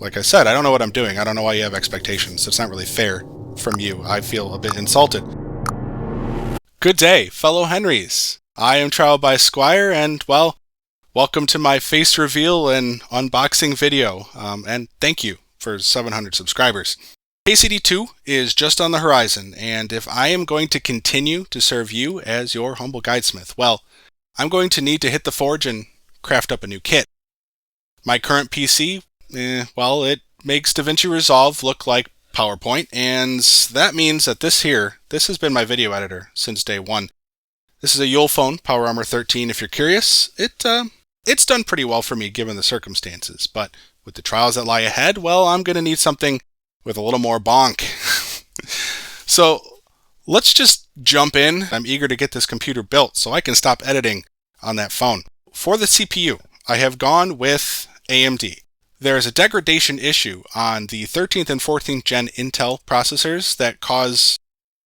like I said, I don't know what I'm doing. I don't know why you have expectations. It's not really fair from you. I feel a bit insulted. Good day, fellow Henrys. I am Trial by Squire, and, well, welcome to my face reveal and unboxing video, and thank you for 700 subscribers. KCD2 is just on the horizon, and if I am going to continue to serve you as your humble guidesmith, well, I'm going to need to hit the forge and craft up a new kit. My current PC, well, it makes DaVinci Resolve look like PowerPoint, and that means that this has been my video editor since day one. This is a Ulefone PowerArmor 13, if you're curious. It's done pretty well for me given the circumstances, but with the trials that lie ahead, well, I'm going to need something with a little more bonk. So let's just jump in. I'm eager to get this computer built so I can stop editing on that phone. For the CPU, I have gone with AMD. There is a degradation issue on the 13th and 14th gen Intel processors that cause,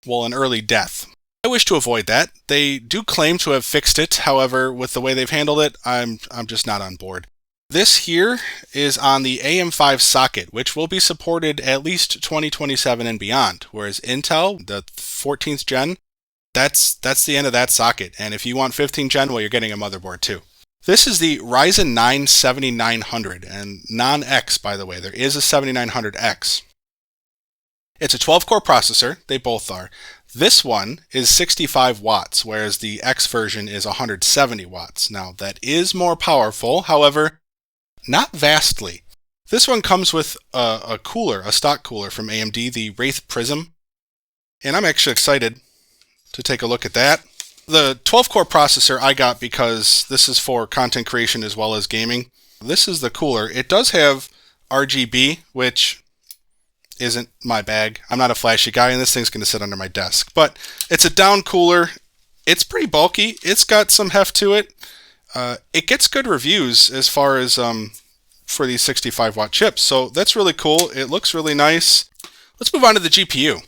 well, an early death. I wish to avoid that. They do claim to have fixed it. However, with the way they've handled it, I'm just not on board. This here is on the AM5 socket, which will be supported at least 2027 and beyond, whereas Intel, the 14th gen, that's the end of that socket. And if you want 15th gen, well, you're getting a motherboard too. This is the Ryzen 9 7900, and non-X, by the way. There is a 7900X. It's a 12-core processor. They both are. This one is 65 watts, whereas the X version is 170 watts. Now, that is more powerful, however, not vastly. This one comes with a cooler, a stock cooler from AMD, the Wraith Prism, and I'm actually excited to take a look at that. The 12-core processor I got because this is for content creation as well as gaming. This is the cooler. It does have RGB, which isn't my bag. I'm not a flashy guy, and this thing's going to sit under my desk. But it's a down cooler. It's pretty bulky. It's got some heft to it. It gets good reviews as far as for these 65-watt chips. So that's really cool. It looks really nice. Let's move on to the GPU.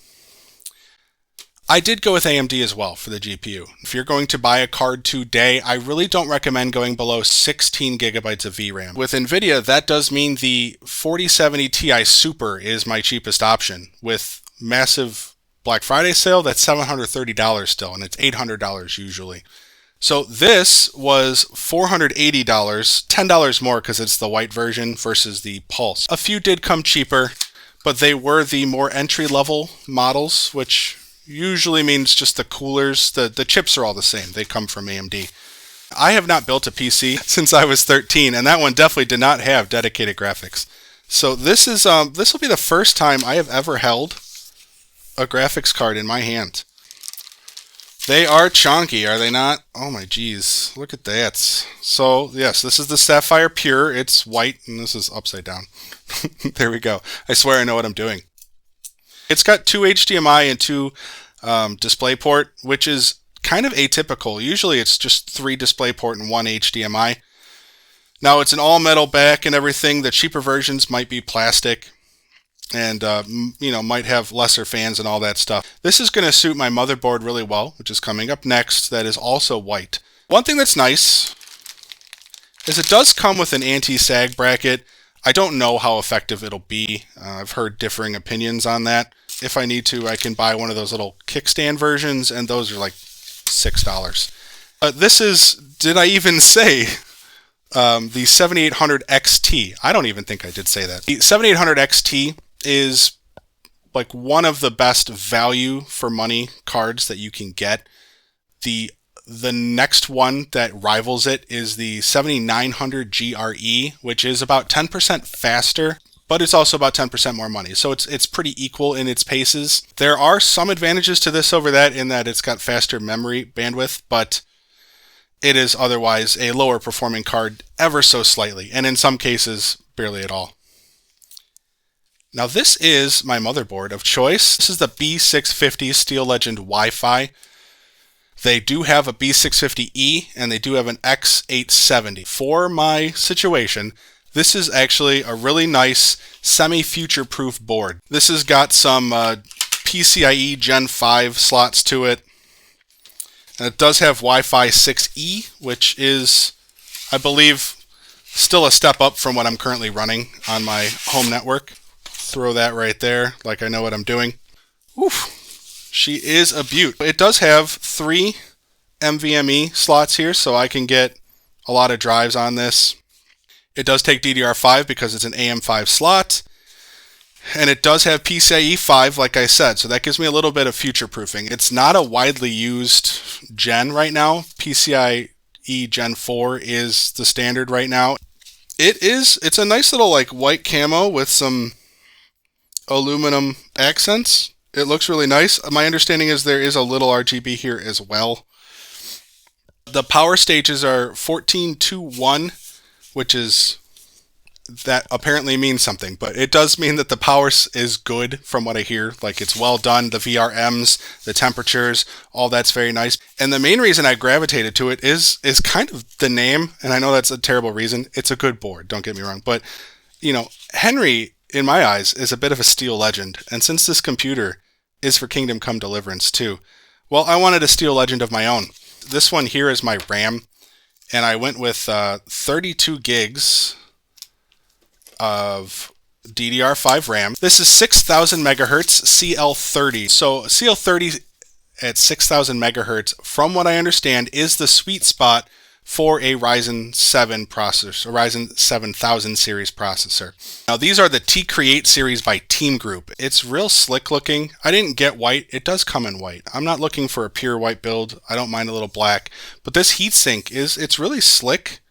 I did go with AMD as well for the GPU. If you're going to buy a card today, I really don't recommend going below 16 gigabytes of VRAM. With NVIDIA, that does mean the 4070 Ti Super is my cheapest option. With massive Black Friday sale, that's $730 still, and it's $800 usually. So this was $480, $10 more because it's the white version versus the Pulse. A few did come cheaper, but they were the more entry-level models, which usually means just the coolers. The chips are all the same. They come from AMD. I have not built a PC since I was 13, and that one definitely did not have dedicated graphics. So this will be the first time I have ever held a graphics card in my hand. They are chunky, are they not? Oh my geez, look at that. So yes, this is the Sapphire Pure. It's white, and this is upside down. There we go. I swear I know what I'm doing. It's got 2 HDMI and 2 DisplayPort, which is kind of atypical. Usually it's just 3 DisplayPort and 1 HDMI. Now it's an all-metal back and everything. The cheaper versions might be plastic and might have lesser fans and all that stuff. This is going to suit my motherboard really well, which is coming up next. That is also white. One thing that's nice is it does come with an anti-sag bracket. I don't know how effective it'll be. I've heard differing opinions on that. If I need to, I can buy one of those little kickstand versions, and those are like $6. This is, did I even say, the 7800 XT? I don't even think I did say that. The 7800 XT is like one of the best value for money cards that you can get. The next one that rivals it is the 7900 GRE, which is about 10% faster, but it's also about 10% more money. So it's pretty equal in its paces. There are some advantages to this over that in that it's got faster memory bandwidth, but it is otherwise a lower performing card ever so slightly, and in some cases, barely at all. Now this is my motherboard of choice. This is the B650 Steel Legend Wi-Fi. They do have a B650E, and they do have an X870. For my situation, this is actually a really nice semi-future-proof board. This has got some PCIe Gen 5 slots to it. And it does have Wi-Fi 6E, which is, I believe, Still a step up from what I'm currently running on my home network. Throw that right there, like I know what I'm doing. Oof, she is a beaut. It does have 3 NVMe slots here, so I can get a lot of drives on this. It does take DDR5 because it's an AM5 slot. And it does have PCIe 5, like I said, so that gives me a little bit of future-proofing. It's not a widely used gen right now. PCIe Gen 4 is the standard right now. It's a nice little like white camo with some aluminum accents. It looks really nice. My understanding is there is a little RGB here as well. The power stages are 14:1, which is... that apparently means something, but it does mean that the power is good from what I hear. Like, it's well done. The VRMs, the temperatures, all that's very nice. And the main reason I gravitated to it is kind of the name. And I know that's a terrible reason. It's a good board, don't get me wrong. But, you know, Henry, in my eyes, is a bit of a steel legend. And since this computer is for Kingdom Come Deliverance too, well, I wanted a steel legend of my own. This one here is my RAM. And I went with 32 gigs of DDR5 RAM. This is 6000 megahertz CL30. So CL30 at 6000 megahertz, from what I understand, is the sweet spot for a Ryzen 7 processor, a Ryzen 7000 series processor. Now these are the T-Create series by Team Group. It's real slick looking. I didn't get white. It does come in white. I'm not looking for a pure white build. I don't mind a little black, but this heatsink it's really slick.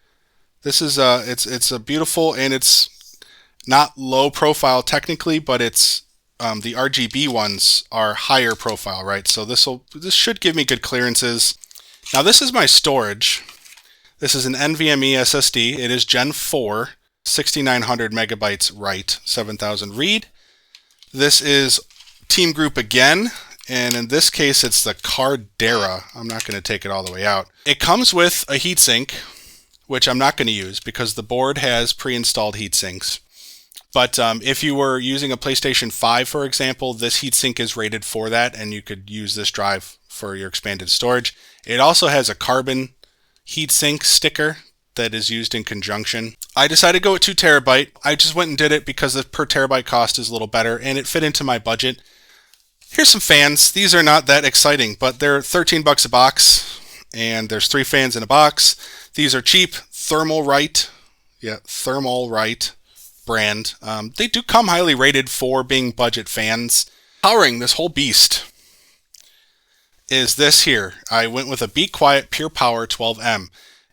This is it's a beautiful, and it's not low profile technically, but it's the RGB ones are higher profile, right? So this should give me good clearances. Now this is my storage. This is an NVMe SSD. It is Gen 4, 6900 megabytes write, 7000 read. This is Team Group again, and in this case it's the Cardera. I'm not going to take it all the way out. It comes with a heatsink, which I'm not going to use because the board has pre-installed heatsinks. But if you were using a PlayStation 5, for example, this heatsink is rated for that, and you could use this drive for your expanded storage. It also has a carbon heatsink sticker that is used in conjunction. I decided to go with 2 terabyte. I just went and did it because the per terabyte cost is a little better, and it fit into my budget. Here's some fans. These are not that exciting, but they're $13 a box, and there's 3 fans in a box. These are cheap, Thermalright. Yeah, Thermalright brand. They do come highly rated for being budget fans. Powering this whole beast is this here. I went with a Be Quiet Pure Power 12M,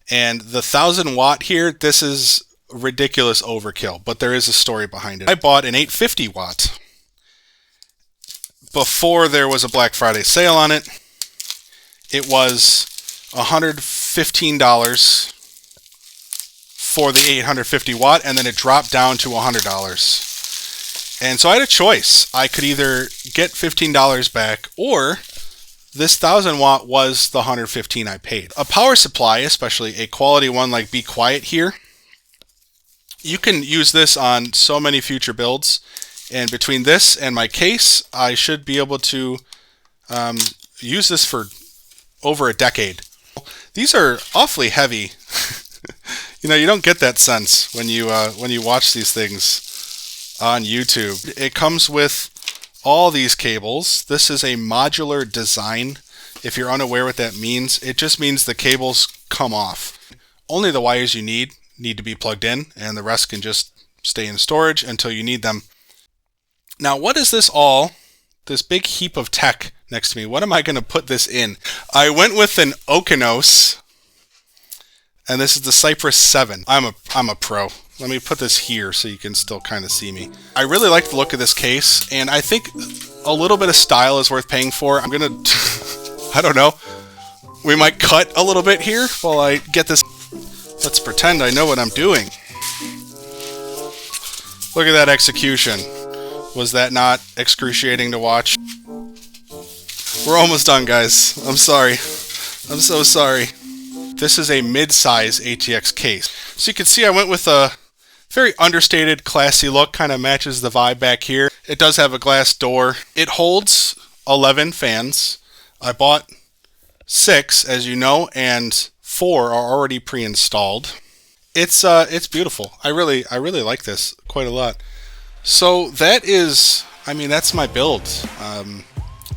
and the 1000 watt here, this is ridiculous overkill, but there is a story behind it. I bought an 850 watt before there was a Black Friday sale on it. It was $115 for the 850 watt, and then it dropped down to $100. And so I had a choice. I could either get $15 back, or this 1000 watt was the $115 I paid. A power supply, especially a quality one like Be Quiet here, you can use this on so many future builds. And between this and my case, I should be able to use this for over a decade. These are awfully heavy. You know, you don't get that sense when you watch these things on YouTube. It comes with all these cables. This is a modular design. If you're unaware what that means, it just means the cables come off. Only the wires you need to be plugged in, and the rest can just stay in storage until you need them. Now, what is this big heap of tech next to me? What am I going to put this in? I went with an Okanos, and this is the Cypress 7. I'm a pro. Let me put this here so you can still kind of see me. I really like the look of this case, and I think a little bit of style is worth paying for. I'm gonna, I don't know. We might cut a little bit here while I get this. Let's pretend I know what I'm doing. Look at that execution. Was that not excruciating to watch? We're almost done, guys. I'm sorry. I'm so sorry. This is a mid-size ATX case. So you can see I went with a very understated, classy look. Kind of matches the vibe back here. It does have a glass door. It holds 11 fans. I bought 6, as you know, and 4 are already pre-installed. It's beautiful. I really like this quite a lot. So that is, I mean, that's my build.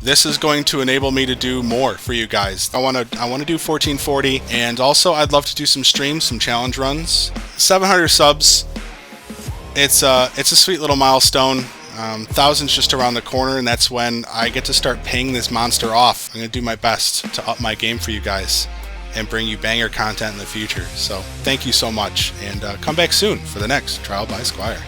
This is going to enable me to do more for you guys. I want to do 1440, and also I'd love to do some streams, some challenge runs. 700 subs. It's a sweet little milestone. Thousands just around the corner, and that's when I get to start paying this monster off. I'm gonna do my best to up my game for you guys and bring you banger content in the future. So thank you so much, and come back soon for the next Trial by Squire.